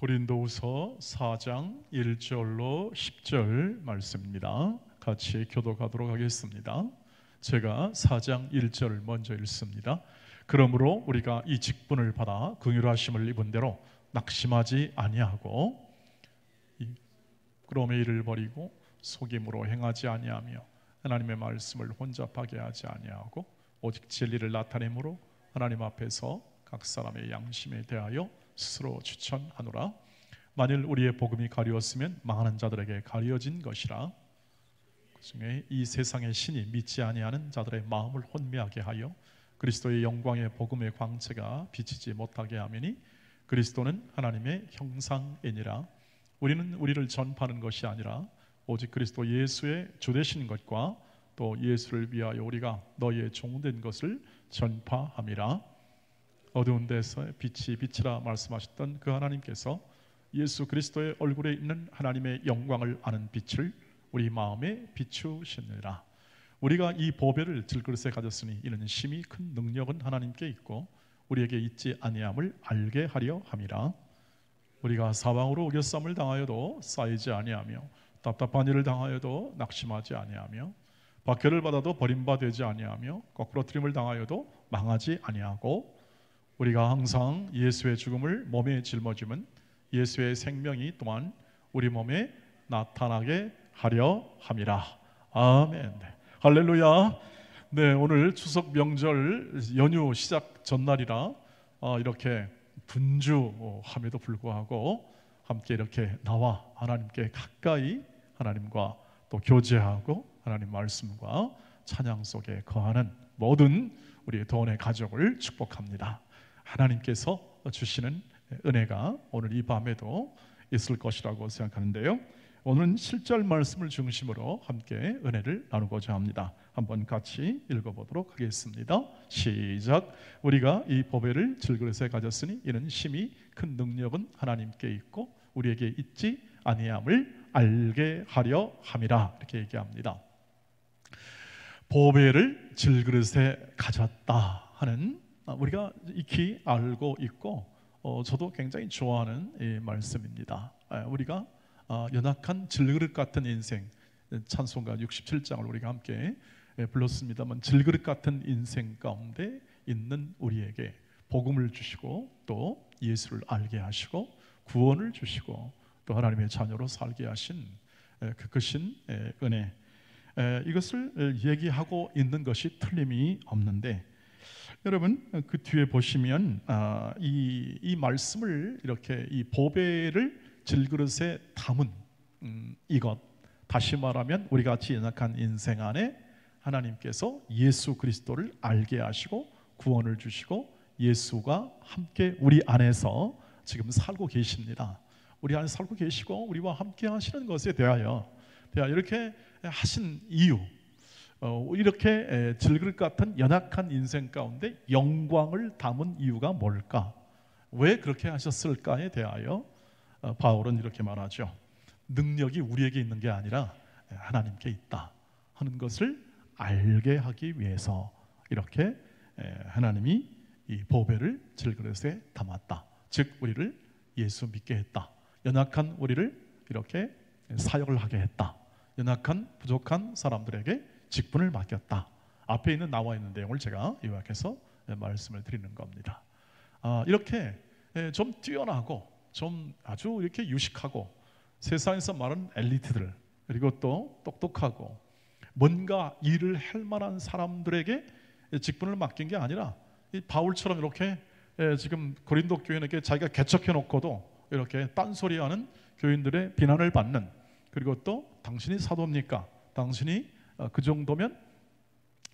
고린도후서 4장 1절로 10절 말씀입니다. 같이 교독하도록 하겠습니다. 제가 4장 1절을 먼저 읽습니다. 그러므로 우리가 이 직분을 받아 긍휼하심을 입은 대로 낙심하지 아니하고 그럼의 일을 버리고 속임으로 행하지 아니하며 하나님의 말씀을 혼잡하게 하지 아니하고 오직 진리를 나타내므로 하나님 앞에서 각 사람의 양심에 대하여 스스로 추천하노라. 만일 우리의 복음이 가리웠으면 망하는 자들에게 가리워진 것이라. 그중에 이 세상의 신이 믿지 아니하는 자들의 마음을 혼미하게 하여 그리스도의 영광의 복음의 광채가 비치지 못하게 하매니 그리스도는 하나님의 형상이니라. 우리는 우리를 전파하는 것이 아니라 오직 그리스도 예수의 주되신 것과 또 예수를 위하여 우리가 너희의 종된 것을 전파함이라. 어두운 데서 빛이 빛이라 말씀하셨던 그 하나님께서 예수 그리스도의 얼굴에 있는 하나님의 영광을 아는 빛을 우리 마음에 비추시느라. 우리가 이 보배를 질그릇에 가졌으니 이는 심히 큰 능력은 하나님께 있고 우리에게 있지 아니함을 알게 하려 함이라. 우리가 사방으로 우겨쌈을 당하여도 쌓이지 아니하며 답답한 일을 당하여도 낙심하지 아니하며 박해를 받아도 버림받지 아니하며 거꾸로 트림을 당하여도 망하지 아니하고 우리가 항상 예수의 죽음을 몸에 짊어지면 예수의 생명이 또한 우리 몸에 나타나게 하려 함이라. 아멘. 할렐루야. 네, 오늘 추석 명절 연휴 시작 전날이라 이렇게 분주함에도 불구하고 함께 이렇게 나와 하나님께 가까이 하나님과 또 교제하고 하나님 말씀과 찬양 속에 거하는 모든 우리 도원의 가족을 축복합니다. 하나님께서 주시는 은혜가 오늘 이 밤에도 있을 것이라고 생각하는데요, 오늘은 7절 말씀을 중심으로 함께 은혜를 나누고자 합니다. 한번 같이 읽어보도록 하겠습니다. 시작. 우리가 이 보배를 질그릇에 가졌으니 이는 심히 큰 능력은 하나님께 있고 우리에게 있지 아니함을 알게 하려 함이라. 이렇게 얘기합니다. 보배를 질그릇에 가졌다 하는, 우리가 익히 알고 있고 저도 굉장히 좋아하는 이 말씀입니다. 우리가 연약한 질그릇 같은 인생, 찬송가 67장을 우리가 함께 불렀습니다만, 질그릇 같은 인생 가운데 있는 우리에게 복음을 주시고 또 예수를 알게 하시고 구원을 주시고 또 하나님의 자녀로 살게 하신 그 크신 은혜, 이것을 얘기하고 있는 것이 틀림이 없는데, 여러분 그 뒤에 보시면 이 말씀을 이렇게 이 보배를 질그릇에 담은 이것, 다시 말하면 우리 같이 연약한 인생 안에 하나님께서 예수 그리스도를 알게 하시고 구원을 주시고 예수가 함께 우리 안에서 지금 살고 계십니다. 우리 안에 살고 계시고 우리와 함께 하시는 것에 대하여 이렇게 하신 이유, 이렇게 질그릇 같은 연약한 인생 가운데 영광을 담은 이유가 뭘까? 왜 그렇게 하셨을까에 대하여 바울은 이렇게 말하죠. 능력이 우리에게 있는 게 아니라 하나님께 있다 하는 것을 알게 하기 위해서 이렇게 하나님이 이 보배를 질그릇에 담았다. 즉 우리를 예수 믿게 했다. 연약한 우리를 이렇게 사역을 하게 했다. 연약한 부족한 사람들에게 직분을 맡겼다. 앞에 있는 나와 있는 내용을 제가 요약해서 말씀을 드리는 겁니다. 이렇게 좀 뛰어나고 좀 아주 이렇게 유식하고 세상에서 말하는 엘리트들, 그리고 또 똑똑하고 뭔가 일을 할 만한 사람들에게 직분을 맡긴 게 아니라 이 바울처럼 이렇게 지금 고린도 교인에게 자기가 개척해 놓고도 이렇게 딴소리하는 교인들의 비난을 받는, 그리고 또 당신이 사도입니까? 당신이 그 정도면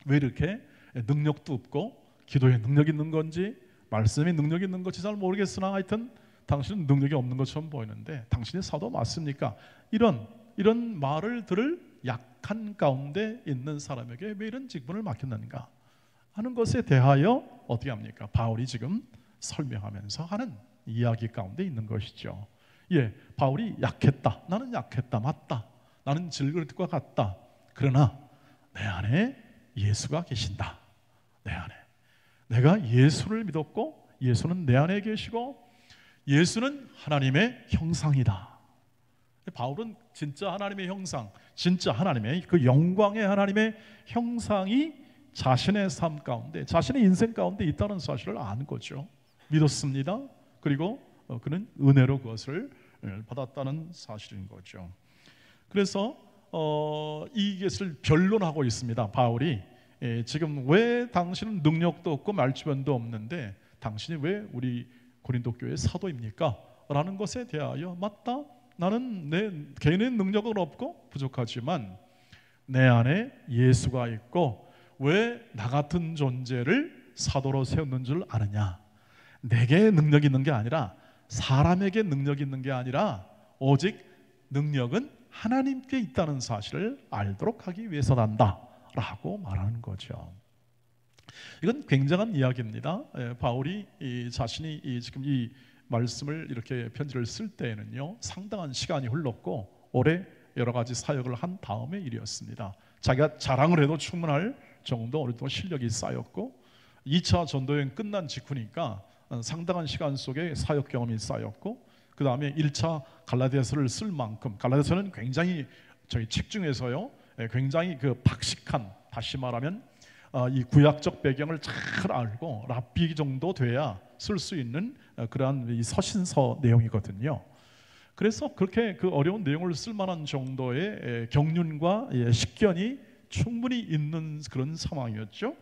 왜 이렇게 능력도 없고 기도에 능력이 있는 건지 말씀에 능력이 있는 건지 잘 모르겠으나 하여튼 당신은 능력이 없는 것처럼 보이는데 당신이 사도 맞습니까? 이런 말을 들을 약한 가운데 있는 사람에게 왜 이런 직분을 맡겼는가 하는 것에 대하여 어떻게 합니까? 바울이 지금 설명하면서 하는 이야기 가운데 있는 것이죠. 예, 바울이 약했다. 나는 약했다. 맞다. 나는 질그릇과 같다. 그러나 내 안에 예수가 계신다. 내 안에 내가 예수를 믿었고 예수는 내 안에 계시고 예수는 하나님의 형상이다. 바울은 진짜 하나님의 형상, 진짜 하나님의 그 영광의 하나님의 형상이 자신의 삶 가운데, 자신의 인생 가운데 있다는 사실을 아는 거죠. 믿었습니다. 그리고 그는 은혜로 그것을 받았다는 사실인 거죠. 그래서 이것을 변론하고 있습니다. 바울이 지금 왜 당신은 능력도 없고 말주변도 없는데 당신이 왜 우리 고린도 교회의 사도입니까? 라는 것에 대하여 맞다. 나는 내 개인의 능력은 없고 부족하지만 내 안에 예수가 있고 왜 나 같은 존재를 사도로 세우는 줄 아느냐? 내게 능력이 있는 게 아니라 사람에게 능력이 있는 게 아니라 오직 능력은 하나님께 있다는 사실을 알도록 하기 위해서란다 라고 말하는 거죠. 이건 굉장한 이야기입니다. 바울이 자신이 지금 이 말씀을 이렇게 편지를 쓸 때에는요 상당한 시간이 흘렀고 오래 여러 가지 사역을 한 다음의 일이었습니다. 자기가 자랑을 해도 충분할 정도 어느 정도 실력이 쌓였고 2차 전도여행 끝난 직후니까 상당한 시간 속에 사역 경험이 쌓였고 그 다음에 1차 갈라디아서를 쓸 만큼, 갈라디아서는 굉장히 저희 책 중에서요 굉장히 그 박식한, 다시 말하면 이 구약적 배경을 잘 알고 랍비 정도 돼야 쓸 수 있는 그러한 이 서신서 내용이거든요. 그래서 그렇게 그 어려운 내용을 쓸 만한 정도의 경륜과 식견이 충분히 있는 그런 상황이었죠.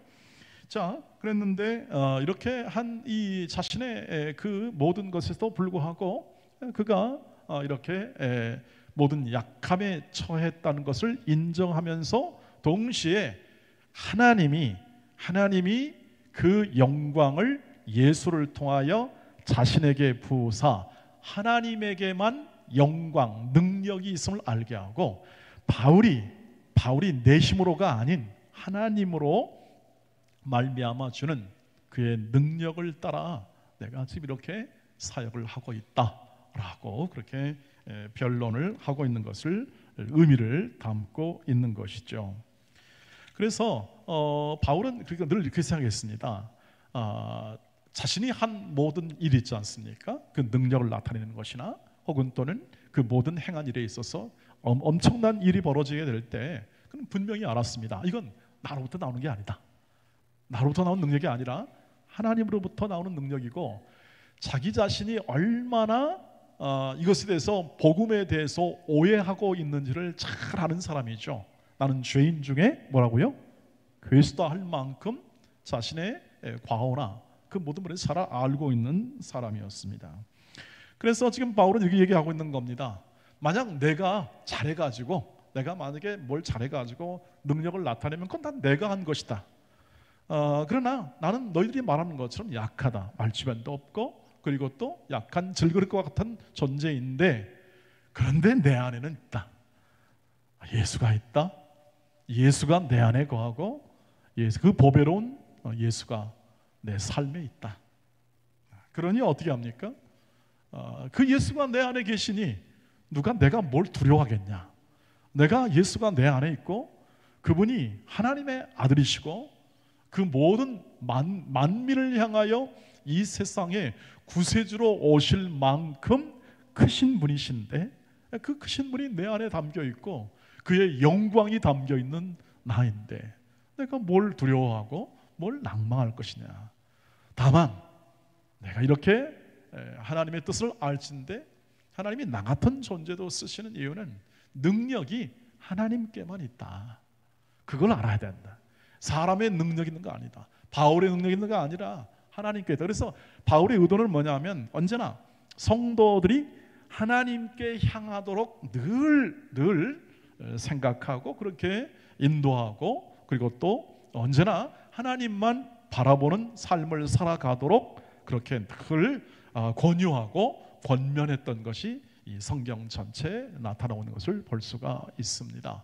자, 그랬는데 이렇게 한 이 자신의 그 모든 것에도 불구하고 그가 이렇게 모든 약함에 처했다는 것을 인정하면서 동시에 하나님이 그 영광을 예수를 통하여 자신에게 부으사 하나님에게만 영광, 능력이 있음을 알게 하고 바울이 내 힘으로가 아닌 하나님으로 말미암아 주는 그의 능력을 따라 내가 지금 이렇게 사역을 하고 있다라고 그렇게 변론을 하고 있는 것을 의미를 담고 있는 것이죠. 그래서 바울은 그러니까 늘 이렇게 생각했습니다. 자신이 한 모든 일이 있지 않습니까? 그 능력을 나타내는 것이나 혹은 또는 그 모든 행한 일에 있어서 엄청난 일이 벌어지게 될 때 그는 분명히 알았습니다. 이건 나로부터 나오는 게 아니다. 나로부터 나오는 능력이 아니라 하나님으로부터 나오는 능력이고 자기 자신이 얼마나 이것에 대해서 복음에 대해서 오해하고 있는지를 잘 아는 사람이죠. 나는 죄인 중에 뭐라고요? 괴수다 할 만큼 자신의 과오나 그 모든 것을 잘 알고 있는 사람이었습니다. 그래서 지금 바울은 이렇게 얘기하고 있는 겁니다. 만약 내가 잘해가지고 내가 만약에 뭘 잘해가지고 능력을 나타내면 그건 다 내가 한 것이다. 그러나 나는 너희들이 말하는 것처럼 약하다. 말주변도 없고 그리고 또 약한 질그릇과 같은 존재인데 그런데 내 안에는 있다. 예수가 있다. 예수가 내 안에 거하고 그 보배로운 예수가 내 삶에 있다. 그러니 어떻게 합니까? 그 예수가 내 안에 계시니 내가 뭘 두려워하겠냐? 내가 예수가 내 안에 있고 그분이 하나님의 아들이시고 그 모든 만민을 향하여 이 세상에 구세주로 오실 만큼 크신 분이신데 그 크신 분이 내 안에 담겨 있고 그의 영광이 담겨 있는 나인데 내가 뭘 두려워하고 뭘 낭망할 것이냐? 다만 내가 이렇게 하나님의 뜻을 알진데 하나님이 나 같은 존재도 쓰시는 이유는 능력이 하나님께만 있다. 그걸 알아야 된다. 사람의 능력이 있는 거 아니다. 바울의 능력이 있는 거 아니라 하나님께 있다. 그래서 바울의 의도는 뭐냐면 언제나 성도들이 하나님께 향하도록 늘 생각하고 그렇게 인도하고 그리고 또 언제나 하나님만 바라보는 삶을 살아가도록 그렇게 늘 권유하고 권면했던 것이 이 성경 전체에 나타나고 있는 것을 볼 수가 있습니다.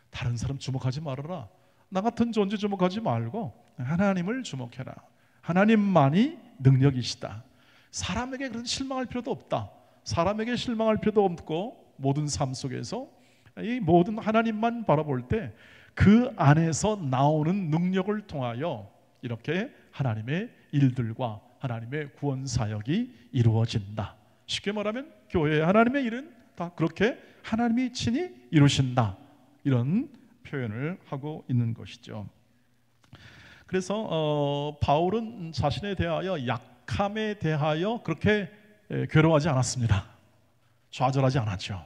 다른 사람 주목하지 말아라. 나 같은 존재 주목하지 말고 하나님을 주목해라. 하나님만이 능력이시다. 사람에게 그런 실망할 필요도 없다. 사람에게 실망할 필요도 없고 모든 삶 속에서 이 모든 하나님만 바라볼 때 그 안에서 나오는 능력을 통하여 이렇게 하나님의 일들과 하나님의 구원 사역이 이루어진다. 쉽게 말하면 교회 하나님의 일은 다 그렇게 하나님이 친히 이루신다, 이런 표현을 하고 있는 것이죠. 그래서 바울은 자신에 대하여 약함에 대하여 그렇게 괴로워하지 않았습니다. 좌절하지 않았죠.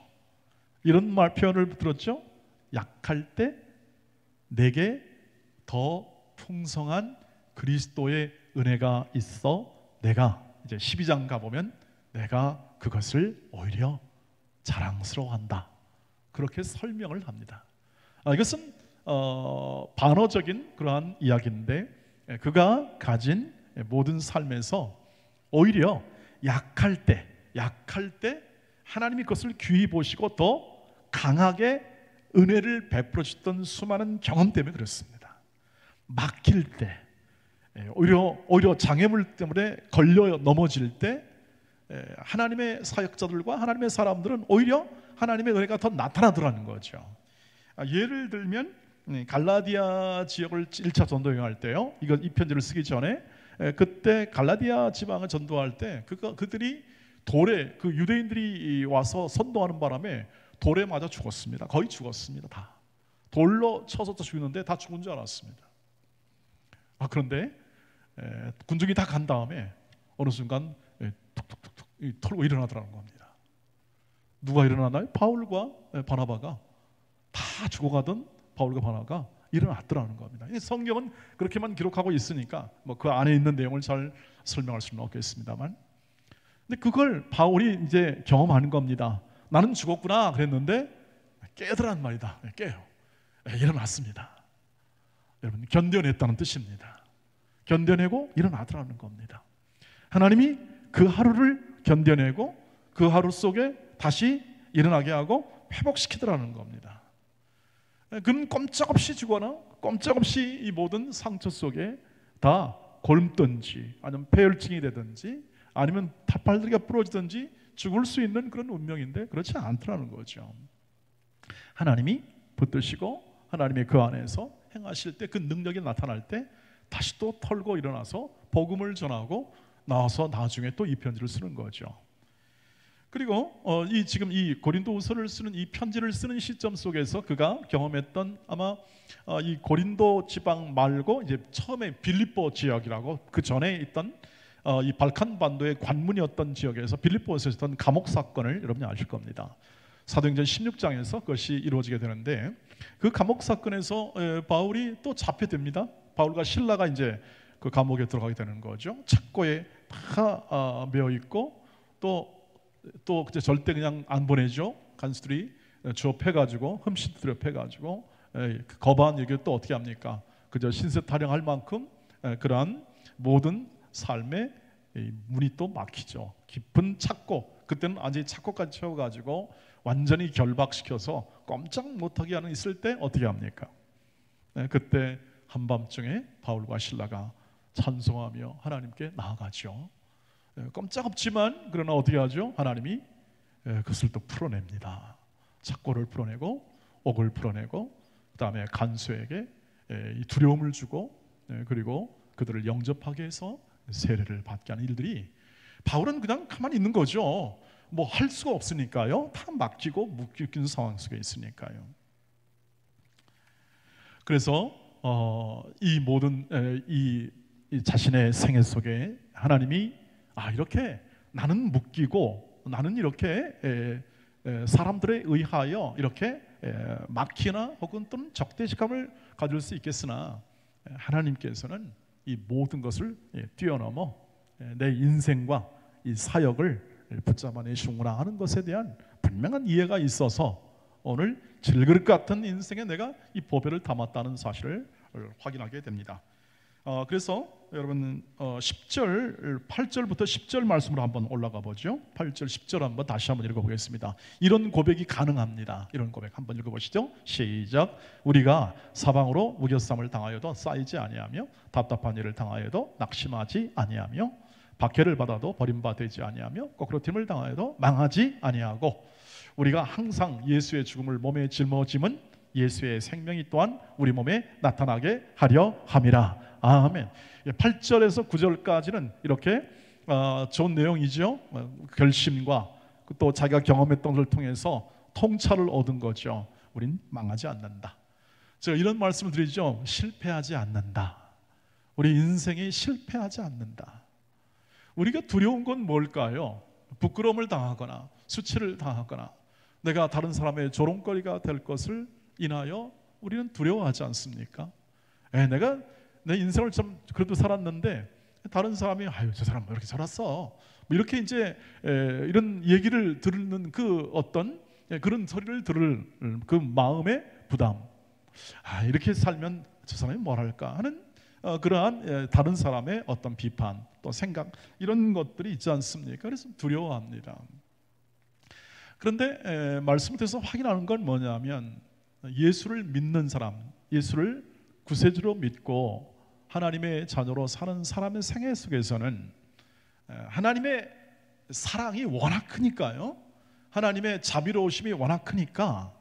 이런 말 표현을 들었죠. 약할 때 내게 더 풍성한 그리스도의 은혜가 있어 내가, 이제 12장 가보면 내가 그것을 오히려 자랑스러워한다, 그렇게 설명을 합니다. 이것은 반어적인 그러한 이야기인데, 그가 가진 모든 삶에서 오히려 약할 때 하나님이 그것을 귀히 보시고 더 강하게 은혜를 베풀어 주셨던 수많은 경험 때문에 그렇습니다. 막힐 때, 오히려 장애물 때문에 걸려 넘어질 때 하나님의 사역자들과 하나님의 사람들은 오히려 하나님의 은혜가 더 나타나더라는 거죠. 예를 들면 갈라디아 지역을 1차 전도 여행할 때요, 이 편지를 쓰기 전에 그때 갈라디아 지방을 전도할 때 그들이 돌에, 그 유대인들이 와서 선동하는 바람에 돌에 맞아 죽었습니다. 거의 죽었습니다. 다 돌로 쳐서 죽는데 다 죽은 줄 알았습니다. 그런데 군중이 다 간 다음에 어느 순간 툭툭툭툭 털고 일어나더라는 겁니다. 누가 일어나나요? 바울과 바나바가, 다 죽어가던 바울과 바나바가 일어났더라는 겁니다. 성경은 그렇게만 기록하고 있으니까 뭐 그 안에 있는 내용을 잘 설명할 수는 없겠습니다만, 근데 그걸 바울이 이제 경험하는 겁니다. 나는 죽었구나 그랬는데 깨더란 말이다. 깨요. 일어났습니다. 여러분, 견뎌냈다는 뜻입니다. 견뎌내고 일어나더라는 겁니다. 하나님이 그 하루를 견뎌내고 그 하루 속에 다시 일어나게 하고 회복시키더라는 겁니다. 그는 꼼짝없이 죽거나 꼼짝없이 이 모든 상처 속에 다 곪든지 아니면 폐혈증이 되든지 아니면 타팔들이가 부러지든지 죽을 수 있는 그런 운명인데 그렇지 않더라는 거죠. 하나님이 붙드시고 하나님의 그 안에서 행하실 때, 그 능력이 나타날 때 다시 또 털고 일어나서 복음을 전하고 나와서 나중에 또 이 편지를 쓰는 거죠. 그리고 지금 이 고린도후서를 쓰는, 이 편지를 쓰는 시점 속에서 그가 경험했던, 아마 이 고린도 지방 말고 이제 처음에 빌립보 지역이라고, 그 전에 있던 이 발칸 반도의 관문이었던 지역에서 빌립보에서 있었던 감옥 사건을 여러분이 아실 겁니다. 사도행전 16장에서 그것이 이루어지게 되는데, 그 감옥 사건에서 바울이 또 잡혀듭니다. 바울과 실라가 이제 그 감옥에 들어가게 되는 거죠. 착고에 다 매어 있고 또 절대 그냥 안 보내죠. 간수들이 조업해가지고 흠씨들여 패가지고 거부한 얘기를 또 어떻게 합니까? 그저 신세 타령할 만큼 그러한 모든 삶의 문이 또 막히죠. 깊은 착고, 그때는 완전히 착고까지 채워가지고 완전히 결박시켜서 꼼짝 못하게 하는 있을 때 어떻게 합니까? 그때 한밤중에 바울과 실라가 찬송하며 하나님께 나아가죠. 꼼짝없지만 그러나 어떻게 하죠? 하나님이 그것을 또 풀어냅니다. 착고를 풀어내고 옥을 풀어내고 그 다음에 간수에게 이 두려움을 주고 그리고 그들을 영접하게 해서 세례를 받게 하는 일들이, 바울은 그냥 가만히 있는 거죠. 뭐 할 수가 없으니까요. 다 맡기고 묶이는 상황 속에 있으니까요. 그래서 이 모든 이 자신의 생애 속에 하나님이 이렇게 나는 묶이고 나는 이렇게 사람들에 의하여 이렇게 막히나 혹은 또는 적대감을 가질 수 있겠으나 하나님께서는 이 모든 것을 뛰어넘어 내 인생과 이 사역을 붙잡아내시구나 하는 것에 대한 분명한 이해가 있어서 오늘 질그릇 같은 인생에 내가 이 보배를 담았다는 사실을 확인하게 됩니다. 그래서 여러분 8절부터 10절 말씀으로 한번 올라가 보죠. 8절 10절 한번 다시 한번 읽어보겠습니다. 이런 고백이 가능합니다. 이런 고백 한번 읽어보시죠. 시작. 우리가 사방으로 무교삼을 당하여도 쌓이지 아니하며 답답한 일을 당하여도 낙심하지 아니하며 박해를 받아도 버림받지 아니하며 거꾸로짐을 당하여도 망하지 아니하고 우리가 항상 예수의 죽음을 몸에 짊어짐은 예수의 생명이 또한 우리 몸에 나타나게 하려 함이라. 아멘. 8절에서 9절까지는 이렇게 좋은 내용이죠. 결심과 또 자기가 경험했던 것을 통해서 통찰을 얻은 거죠. 우린 망하지 않는다. 제가 이런 말씀을 드리죠. 실패하지 않는다. 우리 인생이 실패하지 않는다. 우리가 두려운 건 뭘까요? 부끄러움을 당하거나 수치를 당하거나 내가 다른 사람의 조롱거리가 될 것을 인하여 우리는 두려워하지 않습니까? 내가 내 인생을 좀 그래도 살았는데 다른 사람이 아유 저 사람 왜 이렇게 살았어? 뭐 이렇게 이제 이런 얘기를 듣는 그 어떤 그런 소리를 들을 그 마음의 부담, 이렇게 살면 저 사람이 뭘 할까 하는 그러한 다른 사람의 어떤 비판 또 생각 이런 것들이 있지 않습니까? 그래서 두려워합니다. 그런데 말씀을 통해서 확인하는 건 뭐냐면 예수를 믿는 사람, 예수를 구세주로 믿고 하나님의 자녀로 사는 사람의 생애 속에서는 하나님의 사랑이 워낙 크니까요. 하나님의 자비로우심이 워낙 크니까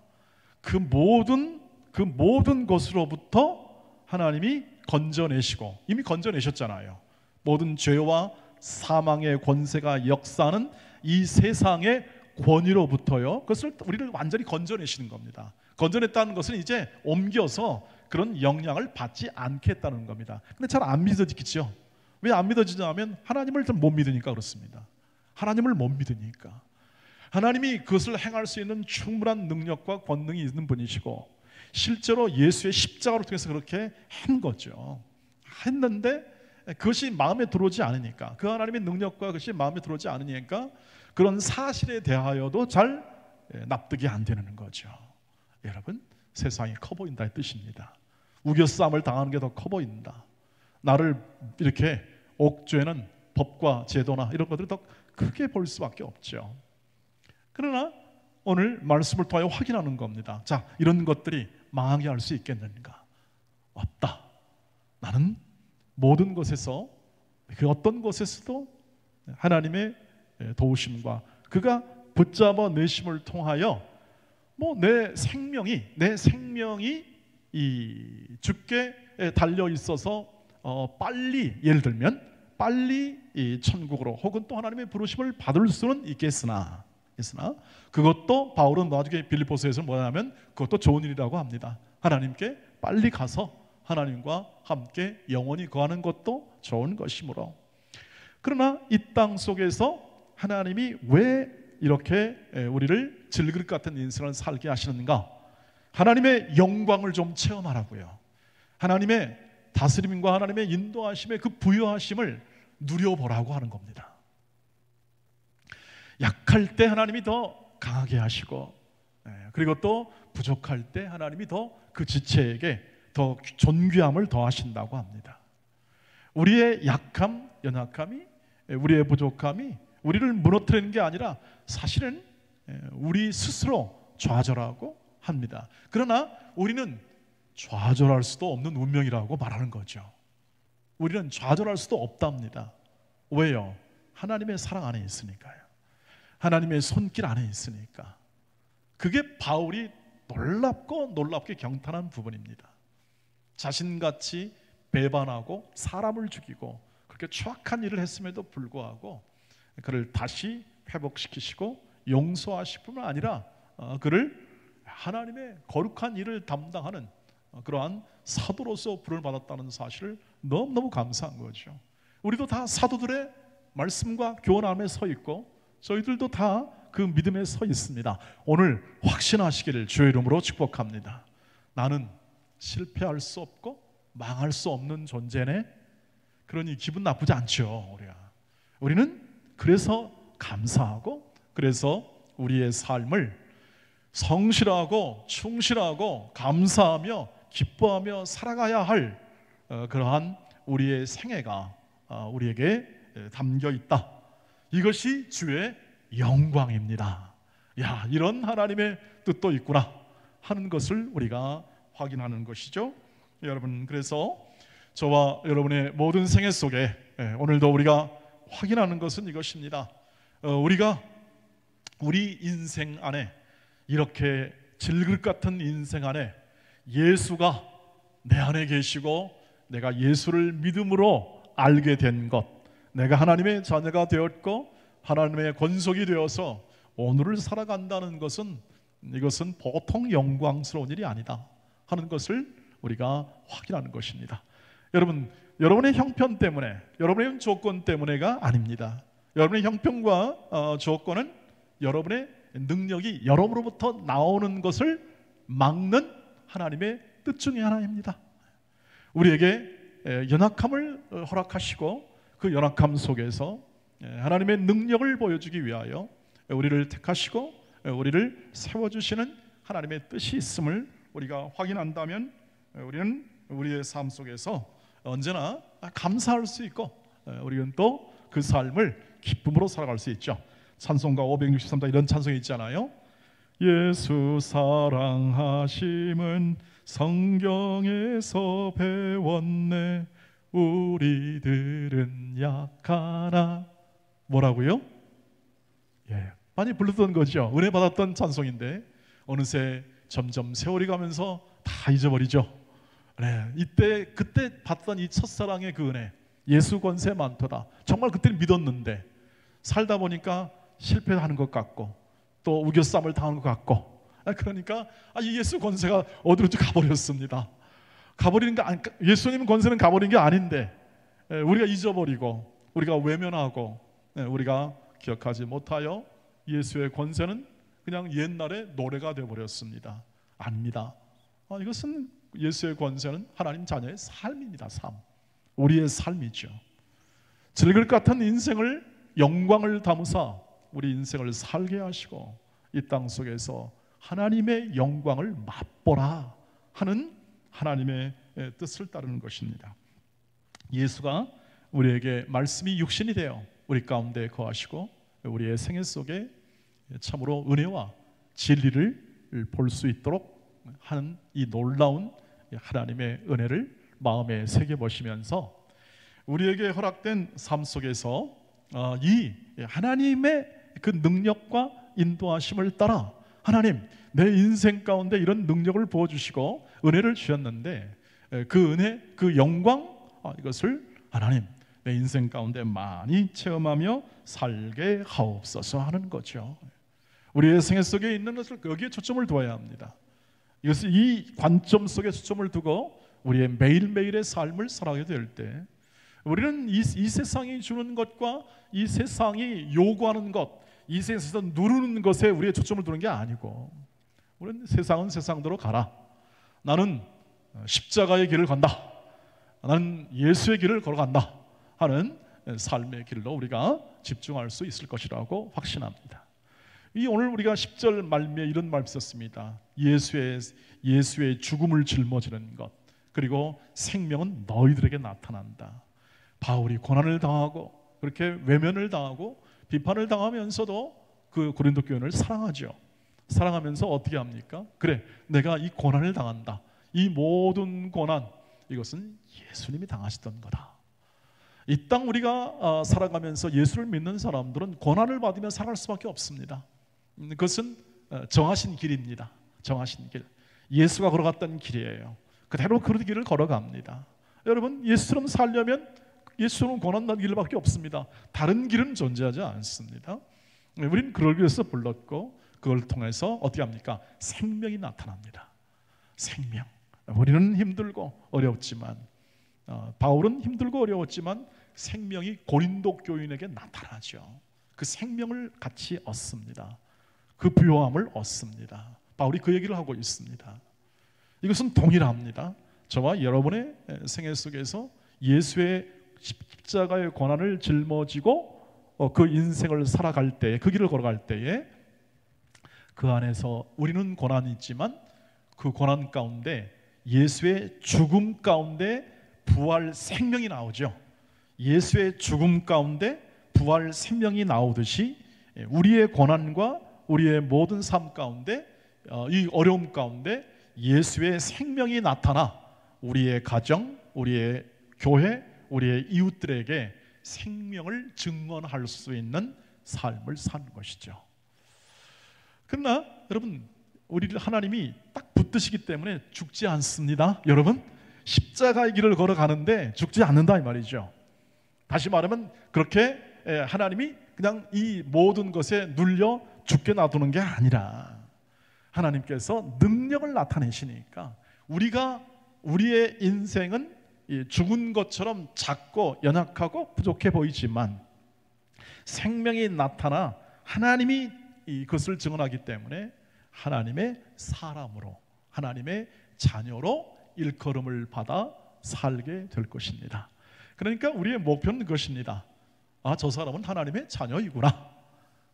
그 모든 것으로부터 하나님이 건져내시고 이미 건져내셨잖아요. 모든 죄와 사망의 권세가 역사하는 이 세상의 권위로부터요. 그것을 우리를 완전히 건져내시는 겁니다. 건져냈다는 것은 이제 옮겨서 그런 영향을 받지 않겠다는 겁니다. 근데 잘 안 믿어지겠죠. 왜 안 믿어지냐면 하나님을 좀 못 믿으니까 그렇습니다. 하나님을 못 믿으니까. 하나님이 그것을 행할 수 있는 충분한 능력과 권능이 있는 분이시고 실제로 예수의 십자가를 통해서 그렇게 한 거죠. 했는데 그것이 마음에 들어오지 않으니까, 그 하나님의 능력과 그것이 마음에 들어오지 않으니까 그런 사실에 대하여도 잘 납득이 안 되는 거죠. 여러분, 세상이 커 보인다의 뜻입니다. 우겨싸움을 당하는 게 더 커 보인다. 나를 이렇게 옥죄는 법과 제도나 이런 것들을 더 크게 볼 수밖에 없죠. 그러나 오늘 말씀을 통하여 확인하는 겁니다. 자, 이런 것들이 망하게 할 수 있겠는가? 없다. 나는 모든 것에서 그 어떤 것에서도 하나님의 도우심과 그가 붙잡아 내심을 통하여 내 생명이 이 주께 달려 있어서 빨리, 예를 들면 빨리 이 천국으로 혹은 또 하나님의 부르심을 받을 수는 있으나 그것도 바울은 나중에 빌립보서에서 뭐냐면 그것도 좋은 일이라고 합니다. 하나님께 빨리 가서 하나님과 함께 영원히 거하는 것도 좋은 것이므로. 그러나 이 땅 속에서 하나님이 왜 이렇게 우리를 질그릇 같은 인생을 살게 하시는가? 하나님의 영광을 좀 체험하라고요. 하나님의 다스림과 하나님의 인도하심의 그 부여하심을 누려보라고 하는 겁니다. 약할 때 하나님이 더 강하게 하시고, 그리고 또 부족할 때 하나님이 더 그 지체에게 더 존귀함을 더하신다고 합니다. 우리의 약함, 연약함이, 우리의 부족함이 우리를 무너뜨리는 게 아니라 사실은 우리 스스로 좌절하고 합니다. 그러나 우리는 좌절할 수도 없는 운명이라고 말하는 거죠. 우리는 좌절할 수도 없답니다. 왜요? 하나님의 사랑 안에 있으니까요. 하나님의 손길 안에 있으니까. 그게 바울이 놀랍게 경탄한 부분입니다. 자신같이 배반하고 사람을 죽이고 그렇게 추악한 일을 했음에도 불구하고 그를 다시 회복시키시고 용서하실 뿐만 아니라 그를 하나님의 거룩한 일을 담당하는 그러한 사도로서 부름을 받았다는 사실을 너무너무 감사한 거죠. 우리도 다 사도들의 말씀과 교훈 안에 서 있고 저희들도 다 그 믿음에 서 있습니다. 오늘 확신하시기를 주의 이름으로 축복합니다. 나는 실패할 수 없고 망할 수 없는 존재네. 그러니 기분 나쁘지 않죠. 우리는 그래서 감사하고 그래서 우리의 삶을 성실하고 충실하고 감사하며 기뻐하며 살아가야 할 그러한 우리의 생애가 우리에게 담겨 있다. 이것이 주의 영광입니다. 야, 이런 하나님의 뜻도 있구나 하는 것을 우리가 확인하는 것이죠. 여러분, 그래서 저와 여러분의 모든 생애 속에 오늘도 우리가 확인하는 것은 이것입니다. 우리가 우리 인생 안에 이렇게 질그릇 같은 인생 안에 예수가 내 안에 계시고 내가 예수를 믿음으로 알게 된 것, 내가 하나님의 자녀가 되었고 하나님의 권속이 되어서 오늘을 살아간다는 것은 이것은 보통 영광스러운 일이 아니다 하는 것을 우리가 확인하는 것입니다. 여러분, 여러분의 형편 때문에, 여러분의 조건 때문에가 아닙니다. 여러분의 형편과 조건은 여러분의 능력이 여러분으로부터 나오는 것을 막는 하나님의 뜻 중에 하나입니다. 우리에게 연약함을 허락하시고 그 연약함 속에서 하나님의 능력을 보여주기 위하여 우리를 택하시고 우리를 세워주시는 하나님의 뜻이 있음을 우리가 확인한다면 우리는 우리의 삶 속에서 언제나 감사할 수 있고 우리는 또 그 삶을 기쁨으로 살아갈 수 있죠. 찬송가 563장 이런 찬송이 있잖아요. 예수 사랑하심은 성경에서 배웠네. 우리들은 약하나. 뭐라고요? 많이 불렀던 거죠. 은혜 받았던 찬송인데 어느새 점점 세월이 가면서 다 잊어버리죠. 그때 받던 이 첫사랑의 그 은혜, 예수 권세 많도다. 정말 그때는 믿었는데 살다 보니까 실패하는 것 같고 또 우겨쌈을 당하는 것 같고, 그러니까 이 예수 권세가 어디로 가버렸습니다. 가버리는 게 예수님 권세는 가버린 게 아닌데 우리가 잊어버리고 우리가 외면하고 우리가 기억하지 못하여 예수의 권세는 그냥 옛날의 노래가 되어버렸습니다. 아닙니다. 이것은 예수의 권세는 하나님 자녀의 삶입니다. 삶, 우리의 삶이죠. 즐길 것 같은 인생을 영광을 담으사 우리 인생을 살게 하시고 이 땅 속에서 하나님의 영광을 맛보라 하는 하나님의 뜻을 따르는 것입니다. 예수가 우리에게 말씀이 육신이 되어 우리 가운데 거하시고 우리의 생애 속에 참으로 은혜와 진리를 볼 수 있도록 하는 이 놀라운 하나님의 은혜를 마음에 새겨보시면서 우리에게 허락된 삶 속에서 이 하나님의 그 능력과 인도하심을 따라 하나님, 내 인생 가운데 이런 능력을 부어주시고 은혜를 주셨는데 그 은혜, 그 영광, 이것을 하나님 내 인생 가운데 많이 체험하며 살게 하옵소서 하는 거죠. 우리의 생애 속에 있는 것을 거기에 초점을 두어야 합니다. 이것을 이 관점 속에 초점을 두고 우리의 매일매일의 삶을 살아가게 될 때 우리는 이 세상이 주는 것과 이 세상이 요구하는 것, 이 세상에서 누르는 것에 우리의 초점을 두는 게 아니고 우리는 세상은 세상대로 가라. 나는 십자가의 길을 간다. 나는 예수의 길을 걸어간다 하는 삶의 길로 우리가 집중할 수 있을 것이라고 확신합니다. 이 오늘 우리가 10절 말미에 이런 말씀 썼습니다. 예수의 죽음을 짊어지는 것, 그리고 생명은 너희들에게 나타난다. 바울이 고난을 당하고 그렇게 외면을 당하고 비판을 당하면서도 그 고린도 교회를 사랑하죠. 사랑하면서 어떻게 합니까? 그래, 내가 이 고난을 당한다. 이 모든 고난, 이것은 예수님이 당하셨던 거다. 이 땅 우리가 살아가면서 예수를 믿는 사람들은 고난을 받으며 살아갈 수밖에 없습니다. 그것은 정하신 길입니다. 정하신 길, 예수가 걸어갔던 길이에요. 그대로 그 길을 걸어갑니다. 여러분, 예수처럼 살려면 예수는 고난난 길밖에 없습니다. 다른 길은 존재하지 않습니다. 우리는 그걸 위해서 불렀고 그걸 통해서 어떻게 합니까? 생명이 나타납니다. 생명. 우리는 힘들고 어렵지만 바울은 힘들고 어려웠지만 생명이 고린도 교인에게 나타나죠. 그 생명을 같이 얻습니다. 그 부요함을 얻습니다. 바울이 그 얘기를 하고 있습니다. 이것은 동일합니다. 저와 여러분의 생애 속에서 예수의 십자가의 고난을 짊어지고 그 인생을 살아갈 때에, 그 길을 걸어갈 때에 그 안에서 우리는 고난이 있지만 그 고난 가운데 예수의 죽음 가운데 부활 생명이 나오죠. 예수의 죽음 가운데 부활 생명이 나오듯이 우리의 고난과 우리의 모든 삶 가운데 이 어려움 가운데 예수의 생명이 나타나 우리의 가정, 우리의 교회, 우리의 이웃들에게 생명을 증언할 수 있는 삶을 사는 것이죠. 그러나 여러분, 우리를 하나님이 딱 붙드시기 때문에 죽지 않습니다. 여러분, 십자가의 길을 걸어가는데 죽지 않는다 이 말이죠. 다시 말하면 그렇게 하나님이 그냥 이 모든 것에 눌려 죽게 놔두는 게 아니라 하나님께서 능력을 나타내시니까 우리의 인생은 죽은 것처럼 작고 연약하고 부족해 보이지만 생명이 나타나 하나님이 이것을 증언하기 때문에 하나님의 사람으로, 하나님의 자녀로 일컬음을 받아 살게 될 것입니다. 그러니까 우리의 목표는 그것입니다. 저 사람은 하나님의 자녀이구나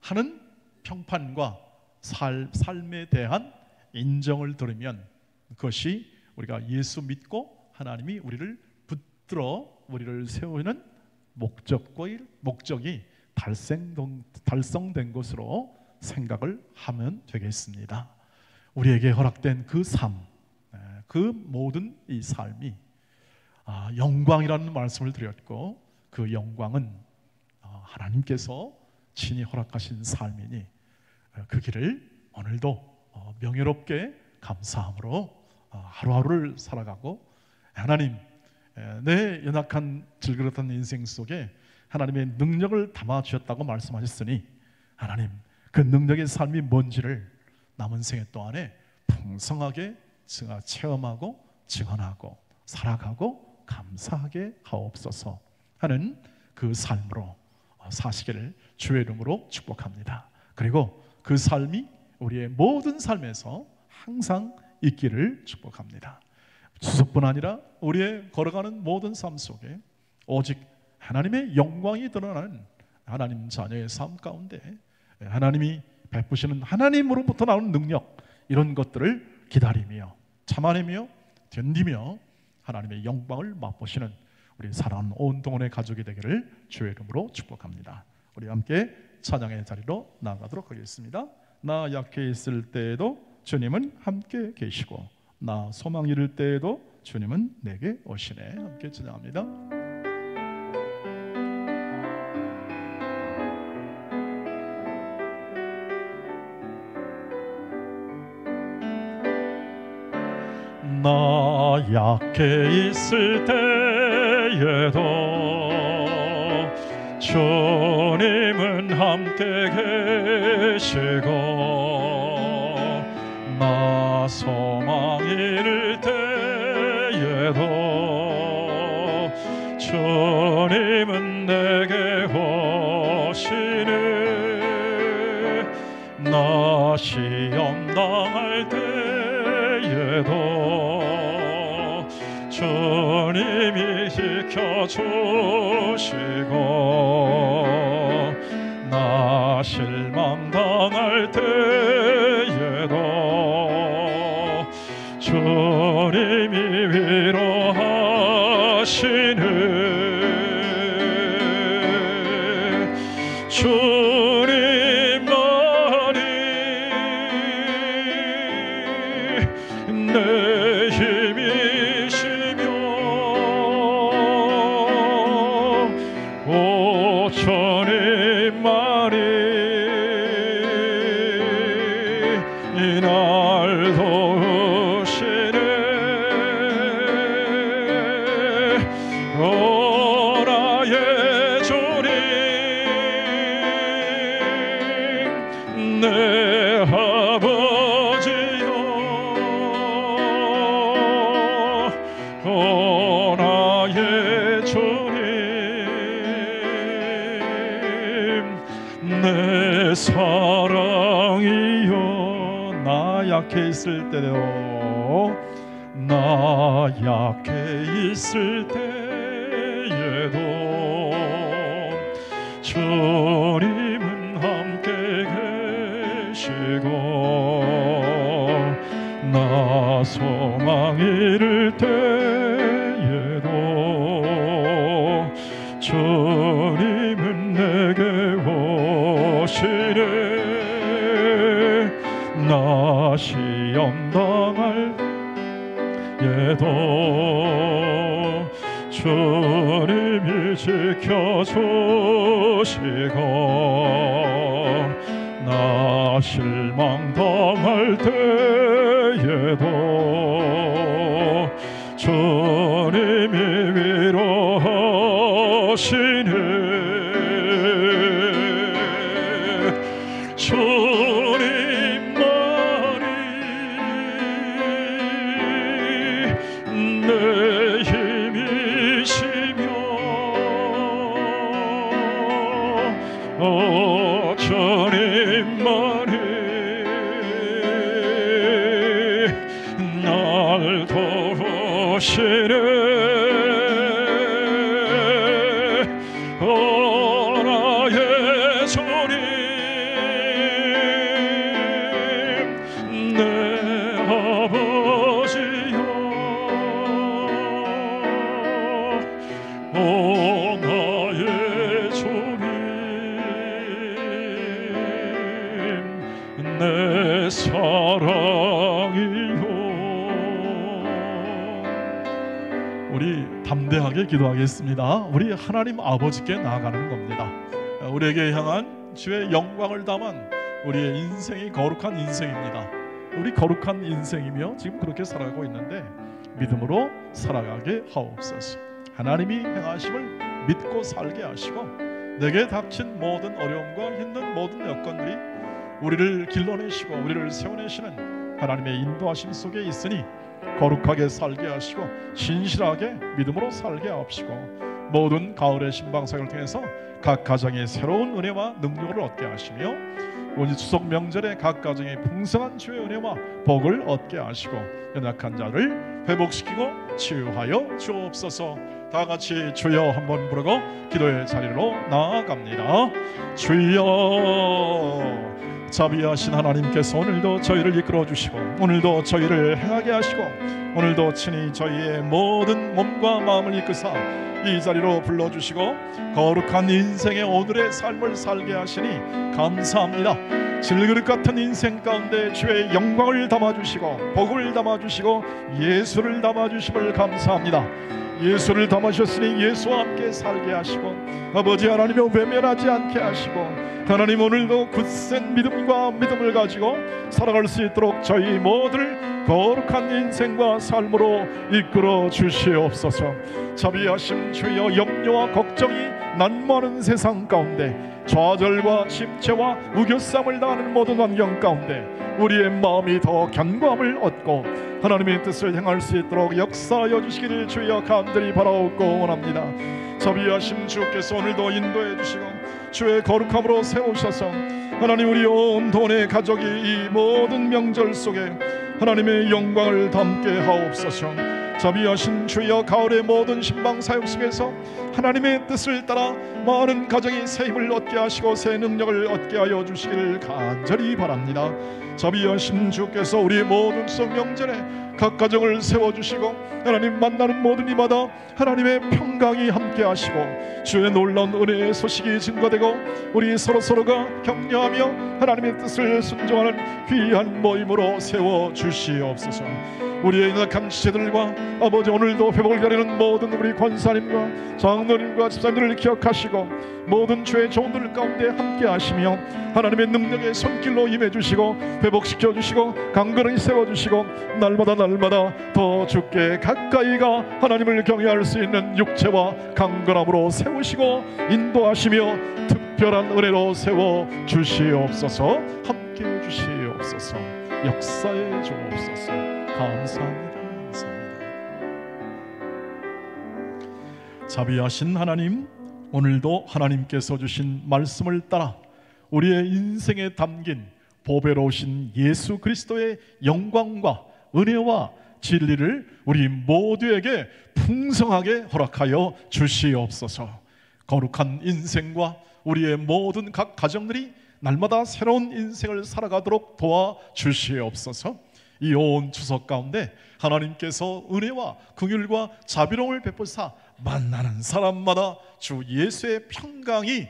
하는 평판과 삶에 대한 인정을 들으면 그것이 우리가 예수 믿고 하나님이 우리를 붙들어 우리를 세우는 목적이 달성된 것으로 생각을 하면 되겠습니다. 우리에게 허락된 그 삶, 그 모든 이 삶이 영광이라는 말씀을 드렸고, 그 영광은 하나님께서 친히 허락하신 삶이니 그 길을 오늘도 명예롭게 감사함으로 하루하루를 살아가고, 하나님, 내 연약한 질그릇한 인생 속에 하나님의 능력을 담아주셨다고 말씀하셨으니 하나님, 그 능력의 삶이 뭔지를 남은 생애 동안에 풍성하게 체험하고 증언하고 살아가고 감사하게 하옵소서 하는 그 삶으로 사시기를 주의 이름으로 축복합니다. 그리고 그 삶이 우리의 모든 삶에서 항상 있기를 축복합니다. 추석뿐 아니라 우리의 걸어가는 모든 삶 속에 오직 하나님의 영광이 드러나는 하나님 자녀의 삶 가운데 하나님이 베푸시는 하나님으로부터 나오는 능력, 이런 것들을 기다리며 참아내며 견디며 하나님의 영광을 맛보시는 우리 사랑하는 온 동원의 가족이 되기를 주의 이름으로 축복합니다. 우리 함께 찬양의 자리로 나아가도록 하겠습니다. 나 약해 있을 때에도 주님은 함께 계시고 나 소망 이를 때에도 주님은 내게 오시네. 함께 찬양합니다. 나 약해 있을 때에도 주님은 함께 계시고 나 소망 잃을 때에도 주님은 내게 오시네. 나 시험 당할 때에도 주님이 지켜주시고 나 실망당할 때에도 주님이 위로하시네. 주님만이 내 힘이시며 오 주님만이 날 도우시네. 오 나의 주님 내 아버지여 오 나의 주님 내 사랑이여. 나 약해 있을 때도 나 약해 있을 때에도 주님은 함께 계시고 나 소망 잃을 때에도 주님은 내게 오시네. 나 시험 당할 예도 주님이 지켜주시고 나 실망 당할 때에도 주님이 위로하시네. 주님만이 내 힘이시며 주님만이 날 도우시네. 나의 주님 내 아버지여 나의 주님 내 사랑이요. 우리 담대하게 기도하겠습니다. 우리 하나님 아버지께 나아가는 겁니다. 우리에게 향한 주의 영광을 담은 우리의 인생이 거룩한 인생입니다. 우리 거룩한 인생이며 지금 그렇게 살아가고 있는데 믿음으로 살아가게 하옵소서. 하나님이 행하심을 믿고 살게 하시고 내게 닥친 모든 어려움과 힘든 모든 여건들이 우리를 길러내시고 우리를 세워내시는 하나님의 인도하심 속에 있으니 거룩하게 살게 하시고 신실하게 믿음으로 살게 하옵시고 모든 가을의 신방사역을 통해서 각 가정에 새로운 은혜와 능력을 얻게 하시며 오늘 추석 명절에 각 가정에 풍성한 주의 은혜와 복을 얻게 하시고 연약한 자를 회복시키고 치유하여 주옵소서. 다 같이 주여 한번 부르고 기도의 자리로 나아갑니다. 주여, 자비하신 하나님께서 오늘도 저희를 이끌어 주시고 오늘도 저희를 행하게 하시고 오늘도 친히 저희의 모든 몸과 마음을 이끄사 이 자리로 불러주시고 거룩한 인생의 오늘의 삶을 살게 하시니 감사합니다. 질그릇 같은 인생 가운데 주의 영광을 담아주시고 복을 담아주시고 예수를 담아주심을 감사합니다. 예수를 담아주셨으니 예수와 함께 살게 하시고 아버지 하나님의 외면하지 않게 하시고 하나님 오늘도 굳센 믿음을 가지고 살아갈 수 있도록 저희 모두를 거룩한 인생과 삶으로 이끌어 주시옵소서. 자비하심 주여, 염려와 걱정이 난무하는 세상 가운데 좌절과 침체와 우겨쌈을 당하는 모든 환경 가운데 우리의 마음이 더 견고함을 얻고 하나님의 뜻을 행할 수 있도록 역사하여 주시기를 주여 간절히 바라옵고 원합니다. 자비하심 주께서 오늘도 인도해 주시고 주의 거룩함으로 세우셔서 하나님 우리 온 돈의 가족이 이 모든 명절 속에 하나님의 영광을 담게 하옵소서. 자비하신 주여, 가을의 모든 신방 사역 속에서 하나님의 뜻을 따라 많은 가정이 새 힘을 얻게 하시고 새 능력을 얻게 하여 주시기를 간절히 바랍니다. 자비하신 주께서 우리 모든 추석 명절에 각 가정을 세워주시고 하나님 만나는 모든 이마다 하나님의 평강이 함께 하시고 주의 놀라운 은혜의 소식이 증거되고 우리 서로가 격려하며 하나님의 뜻을 순종하는 귀한 모임으로 세워주시옵소서. 우리의 연약한 지체들과 아버지 오늘도 회복을 기다리는 모든 우리 권사님과 장로님과 집사님들을 기억하시고 모든 주의 종들 가운데 함께 하시며 하나님의 능력의 손길로 임해주시고 회복시켜주시고 강건히 세워주시고 날마다 더 주께 가까이가 하나님을 경외할 수 있는 육체와 강건함으로 세우시고 인도하시며 특별한 은혜로 세워주시옵소서. 함께해 주시옵소서. 역사해 주옵소서. 감사합니다. 자비하신 하나님, 오늘도 하나님께서 주신 말씀을 따라 우리의 인생에 담긴 보배로우신 예수 그리스도의 영광과 은혜와 진리를 우리 모두에게 풍성하게 허락하여 주시옵소서. 거룩한 인생과 우리의 모든 각 가정들이 날마다 새로운 인생을 살아가도록 도와주시옵소서. 이 온 추석 가운데 하나님께서 은혜와 긍휼과 자비로움을 베푸사 만나는 사람마다 주 예수의 평강이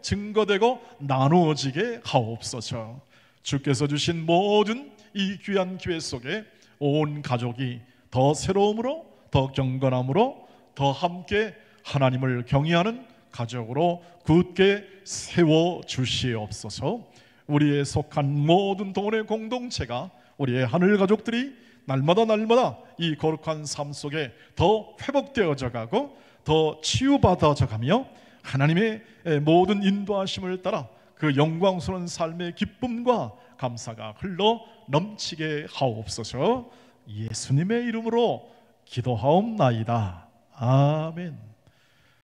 증거되고 나누어지게 하옵소서. 주께서 주신 모든 이 귀한 기회 속에 온 가족이 더 새로움으로, 더 경건함으로, 더 함께 하나님을 경외하는 가족으로 굳게 세워주시옵소서. 우리의 속한 모든 동원의 공동체가, 우리의 하늘 가족들이 날마다 이 거룩한 삶 속에 더 회복되어져 가고 더 치유받아져 가며 하나님의 모든 인도하심을 따라 그 영광스러운 삶의 기쁨과 감사가 흘러 넘치게 하옵소서. 예수님의 이름으로 기도하옵나이다. 아멘.